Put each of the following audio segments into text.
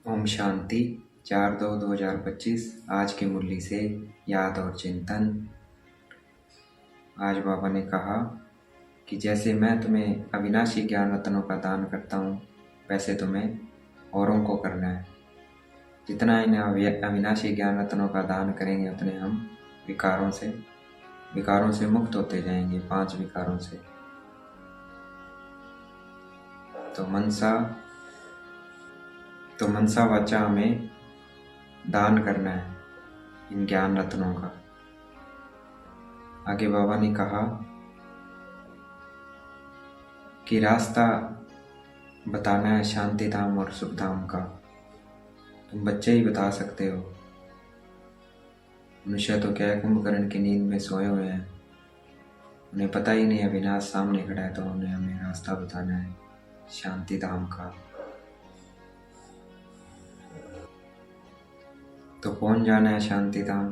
ओम शांति। 4/2/2025 आज की मुरली से याद और चिंतन। आज बाबा ने कहा कि जैसे मैं तुम्हें अविनाशी ज्ञान रत्नों का दान करता हूँ, वैसे तुम्हें औरों को करना है। जितना इन्हें अविनाशी ज्ञान रत्नों का दान करेंगे, उतने हम विकारों से मुक्त होते जाएंगे, 5 विकारों से। तो मनसा वाचा हमें दान करना है इन ज्ञान रत्नों का। आगे बाबा ने कहा कि रास्ता बताना है शांति धाम और सुख धाम का। तुम बच्चे ही बता सकते हो। मनुष्य तो क्या है, कुंभकर्ण की नींद में सोए हुए हैं, उन्हें पता ही नहीं अविनाश सामने खड़ा है। तो उन्हें हमें रास्ता बताना है शांति धाम का। तो कौन जाना है शांति धाम?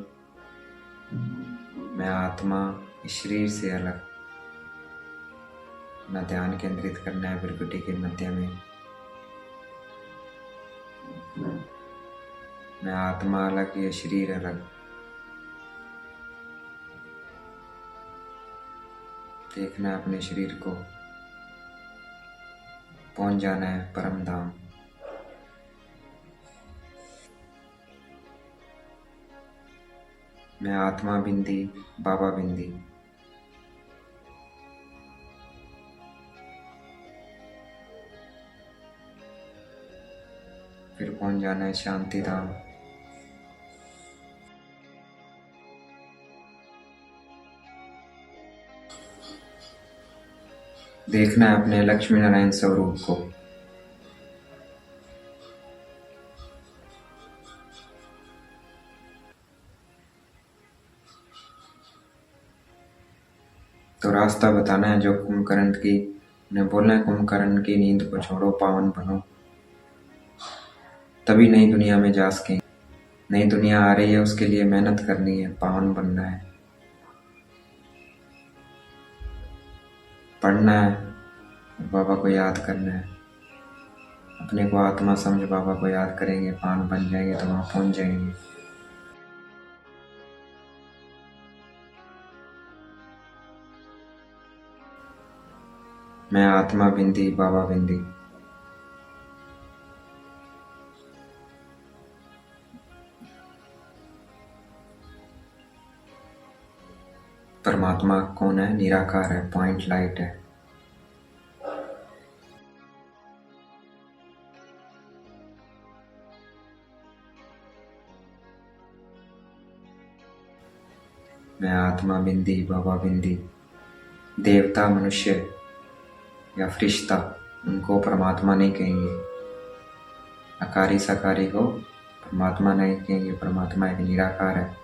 मैं आत्मा इस शरीर से अलग। अपना ध्यान केंद्रित करना है भृकुटी के मध्य में। मैं आत्मा अलग, ये शरीर अलग। देखना है अपने शरीर को। पहुंच जाना है परम धाम। मैं आत्मा बिंदी, बाबा बिंदी। फिर पहुंच जाना है शांति धाम। देखना है अपने लक्ष्मी नारायण स्वरूप को। तो रास्ता बताना है जो कुंभकर्ण की, उन्हें बोलना है कुंभकर्ण की नींद को छोड़ो, पावन बनो, तभी नई दुनिया में जा सकेंगे। नई दुनिया आ रही है, उसके लिए मेहनत करनी है, पावन बनना है, पढ़ना है, बाबा को याद करना है। अपने को आत्मा समझ बाबा को याद करेंगे, पावन बन जाएंगे, तो वहां पहुंच जाएंगे। मैं आत्मा बिंदी, बाबा बिंदी। परमात्मा कौन है? निराकार है, पॉइंट लाइट है। मैं आत्मा बिंदी, बाबा बिंदी। देवता, मनुष्य या फरिश्ता, उनको परमात्मा नहीं कहेंगे। अकारी सकारी को परमात्मा नहीं कहेंगे। परमात्मा एक निराकार है,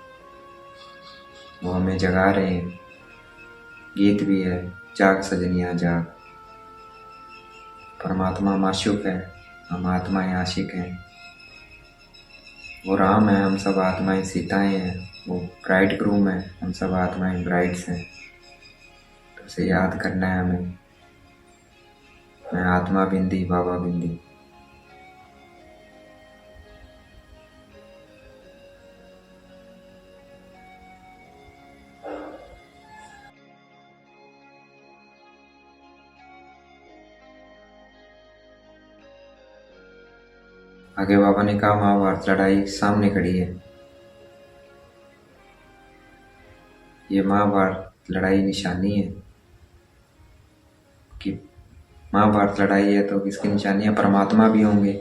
वो हमें जगा रहे हैं। गीत भी है, जाग सजनिया जाग। परमात्मा माशूक है, हम आत्माएं आशिक हैं। वो राम है, हम सब आत्माएं सीताएं हैं। वो ब्राइड ग्रूम है, हम सब आत्माएं ब्राइड्स हैं। तो उसे याद करना है हमें। मैं आत्मा बिंदी, बाबा बिंदी। आगे बाबा ने कहा महाभारत लड़ाई सामने खड़ी है। ये महाभारत लड़ाई निशानी है कि महाभारत लड़ाई है तो किसकी निशानी है? परमात्मा भी होंगे।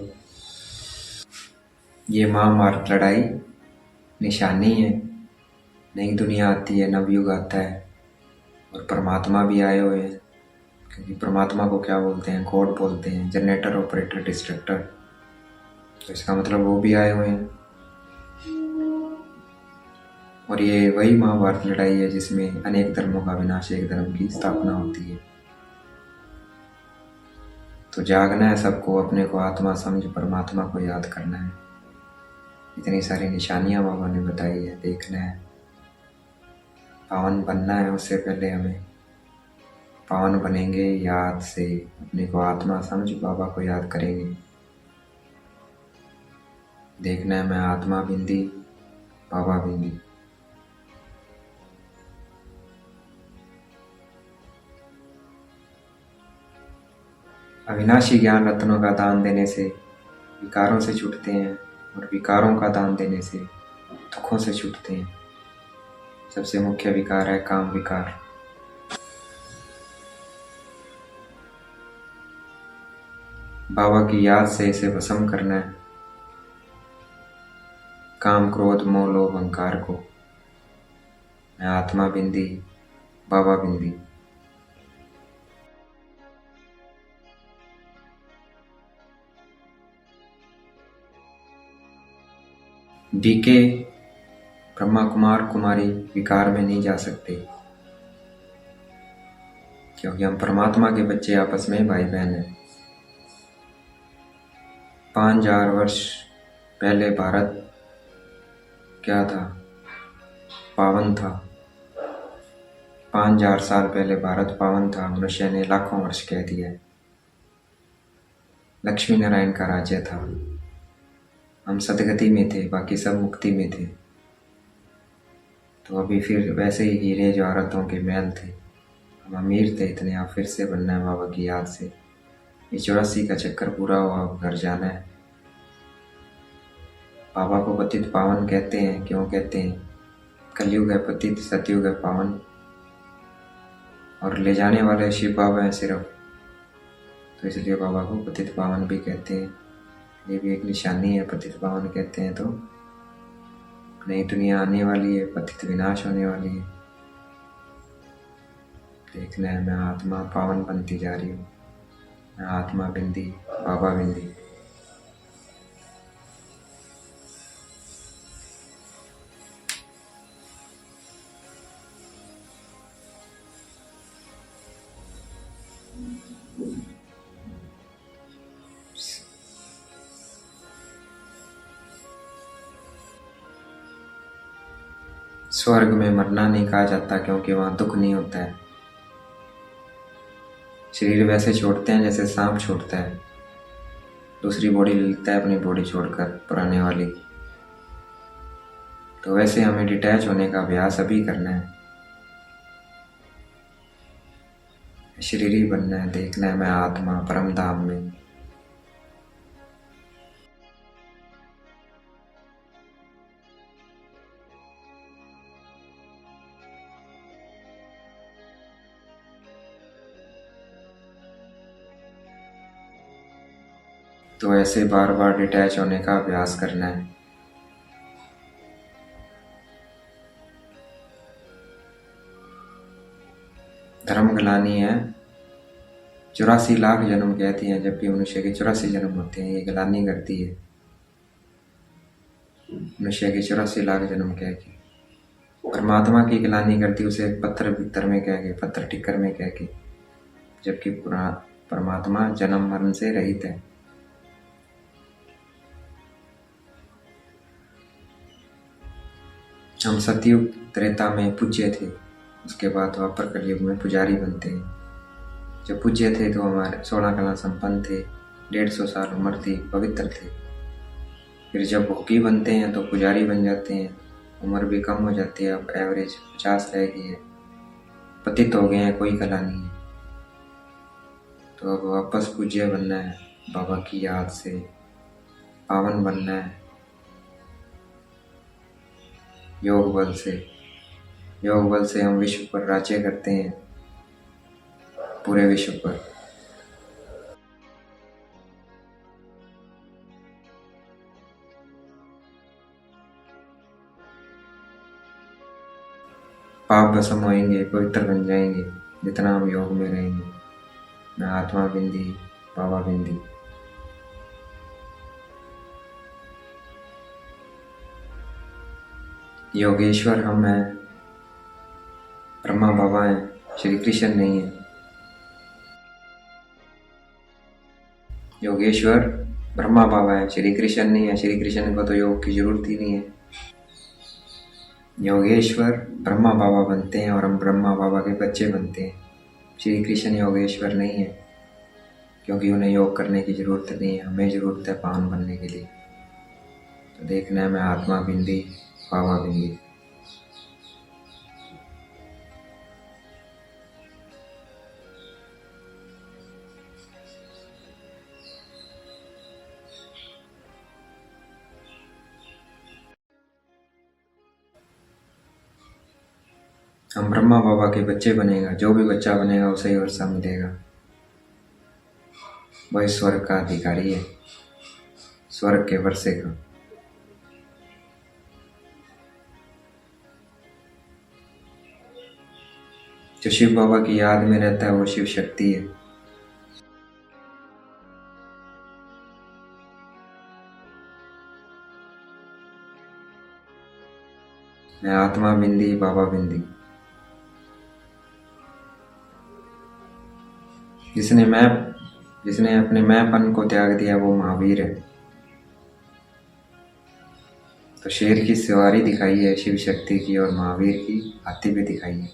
ये महाभारत लड़ाई निशानी है। नई दुनिया आती है, नवयुग आता है, और परमात्मा भी आए हुए हैं। क्योंकि परमात्मा को क्या बोलते हैं? गॉड बोलते हैं, जनरेटर, ऑपरेटर, डिस्ट्रक्टर। तो इसका मतलब वो भी आए हुए हैं। और ये वही महाभारत लड़ाई है जिसमें अनेक धर्मों का विनाश, एक धर्म की स्थापना होती है। तो जागना है सबको, अपने को आत्मा समझ परमात्मा को याद करना है। इतनी सारी निशानियां बाबा ने बताई है, देखना है। पावन बनना है, उससे पहले हमें पावन बनेंगे याद से। अपने को आत्मा समझ बाबा को याद करेंगे, देखना है मैं आत्मा बिंदी बाबा बिंदी। अविनाशी ज्ञान रत्नों का दान देने से विकारों से छूटते हैं, और विकारों का दान देने से दुखों से छूटते हैं। सबसे मुख्य विकार है काम विकार। बाबा की याद से इसे भस्म करना है, काम क्रोध मोह लोभ अहंकार को। मैं आत्मा बिंदी बाबा बिंदी। बीके ब्रह्मा कुमार कुमारी विकार में नहीं जा सकते, क्योंकि हम परमात्मा के बच्चे आपस में भाई बहन हैं। 5000 वर्ष पहले भारत क्या था? पावन था। 5000 साल पहले भारत पावन था। मनुष्य ने लाखों वर्ष कह दिया। लक्ष्मी नारायण का राज्य था। हम सदगति में थे, बाकी सब मुक्ति में थे। तो अभी फिर वैसे ही हीरे जवाहरातों के महल थे। हम अमीर थे इतने, आप फिर से बनना है बाबा की याद से। ये 84 का चक्कर पूरा हुआ, अब घर जाना है। बाबा को पतित पावन कहते हैं, क्यों कहते हैं? कलयुग है पतित, सतयुग है पावन, और ले जाने वाले शिव बाबा हैं सिर्फ, तो इसलिए बाबा को पतित पावन भी कहते हैं। ये भी एक निशानी है, पतित पावन कहते हैं। तो नई दुनिया आने वाली है, पतित विनाश होने वाली है। देखना है मैं आत्मा पावन बनती जा रही हूँ। मैं आत्मा बिंदी बाबा बिंदी। स्वर्ग में मरना नहीं कहा जाता, क्योंकि वहाँ दुख नहीं होता है। शरीर वैसे छोड़ते हैं जैसे सांप छोड़ता है, दूसरी बॉडी लेता है अपनी बॉडी छोड़कर पुराने वाली। तो वैसे हमें डिटैच होने का अभ्यास अभी करना है। शरीर ही बनना है। देखना है मैं आत्मा परम धाम में। तो ऐसे बार बार डिटैच होने का अभ्यास करना है। धर्म गलानी है। 84 लाख जन्म कहती हैं, जबकि मनुष्य के 84 जन्म होते हैं। ये गलानी करती है मनुष्य के 84 लाख जन्म कह के। परमात्मा की गलानी करती उसे पत्थर भीतर में कह के, पत्थर टिक्कर में कह के, जबकि परमात्मा जन्म मरण से रहित है। हम सतयुग त्रेता में पूज्य थे, उसके बाद द्वापर कलयुग में पुजारी बनते हैं। जब पूज्य थे तो हमारे 16 कला संपन्न थे, 150 साल उम्र थी, पवित्र थे। फिर जब भोगी बनते हैं तो पुजारी बन जाते हैं, उम्र भी कम हो जाती है, अब एवरेज 50 रह गई है। पतित हो गए हैं, कोई कला नहीं है। तो अब वापस पूज्य बनना है, बाबा की याद से पावन बनना है, योग बल से। योग बल से हम विश्व पर राज्य करते हैं, पूरे विश्व पर। पाप भस्म होएंगे, पवित्र बन जाएंगे जितना हम योग में रहेंगे। मैं आत्मा बिंदी बाबा बिंदी। योगेश्वर हम हैं, ब्रह्मा बाबा हैं, श्री कृष्ण नहीं है। योगेश्वर ब्रह्मा बाबा है, श्री कृष्ण नहीं है। श्री कृष्ण को तो योग की जरूरत ही नहीं है। योगेश्वर ब्रह्मा बाबा बनते हैं और हम ब्रह्मा बाबा के बच्चे बनते हैं। श्री कृष्ण योगेश्वर नहीं है, क्योंकि उन्हें योग करने की जरूरत नहीं है। हमें जरूरत है पावन बनने के लिए। तो देखना है मैं आत्मा बिंदी बाबा बिंदी। हम ब्रह्मा बाबा के बच्चे बनेगा, जो भी बच्चा बनेगा उसे ही वर्षा मिलेगा। वही स्वर्ग का अधिकारी है, स्वर्ग के वर्षे का। जो शिव बाबा की याद में रहता है वो शिव शक्ति है। मैं आत्मा बिंदी बाबा बिंदी। जिसने अपने मैंपन को त्याग दिया वो महावीर है। तो शेर की सवारी दिखाई है शिव शक्ति की, और महावीर की हाथी पे दिखाई है।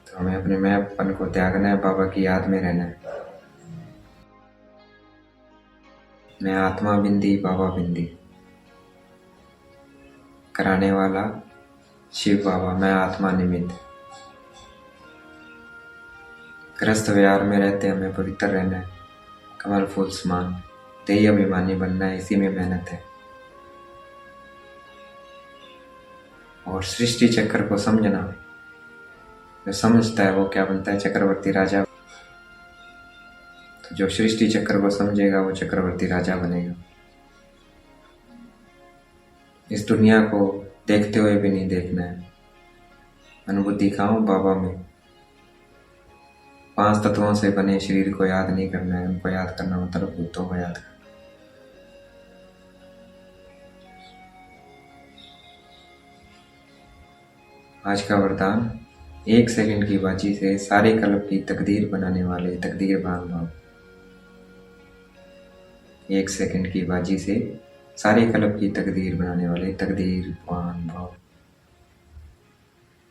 तो हमें अपने मैंपन को त्यागना है, बाबा की याद में रहना है। मैं आत्मा बिंदी बाबा बिंदी। कराने वाला शिव बाबा, मैं आत्मा निमित्त। ग्रस्त विहार में रहते हमें पवित्र रहना है, कमल फूल समान देही अभिमानी बनना है, इसी में मेहनत है। और सृष्टि चक्र को समझना, जो समझता है वो क्या बनता है, चक्रवर्ती राजा। तो जो सृष्टि चक्र को समझेगा वो चक्रवर्ती राजा बनेगा। इस दुनिया को देखते हुए भी नहीं देखना है, अनुभूति का हूँ बाबा में। 5 तत्वों से बने शरीर को याद नहीं करना है, उनको याद करना मतलब भूतों को याद करना। आज का वरदान, 1 सेकंड की बाजी से सारे कल्प की तकदीर बनाने वाले तकदीरवान भाव। 1 सेकंड की बाजी से सारे कल्प की तकदीर बनाने वाले तकदीरवान भाव।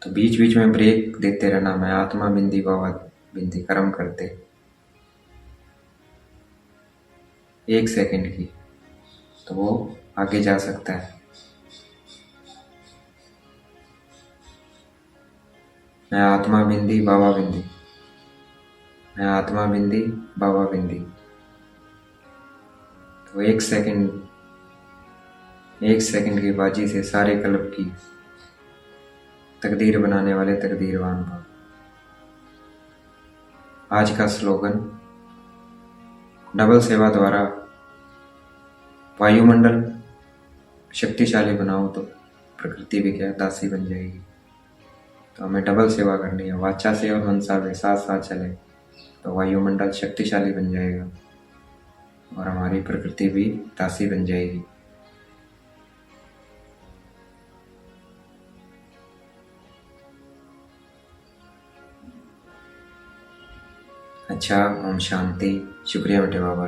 तो बीच बीच में ब्रेक देते रहना, मैं आत्मा बिंदी बाबा बिंदी कर्म करते 1 सेकंड की, तो वो आगे जा सकता है। मैं आत्मा बिंदी बाबा बिंदी। मैं आत्मा बिंदी बाबा बिंदी। तो 1 सेकंड की बाजी से सारे कल्प की तकदीर बनाने वाले तकदीरवान भाव। आज का स्लोगन, डबल सेवा द्वारा वायुमंडल शक्तिशाली बनाओ तो प्रकृति भी क्या दासी बन जाएगी। तो हमें डबल सेवा करनी है, वाचा से और मनसा में साथ साथ चले तो वायुमंडल शक्तिशाली बन जाएगा और हमारी प्रकृति भी दासी बन जाएगी। अच्छा, ओम शांति। शुक्रिया बेटे बाबा।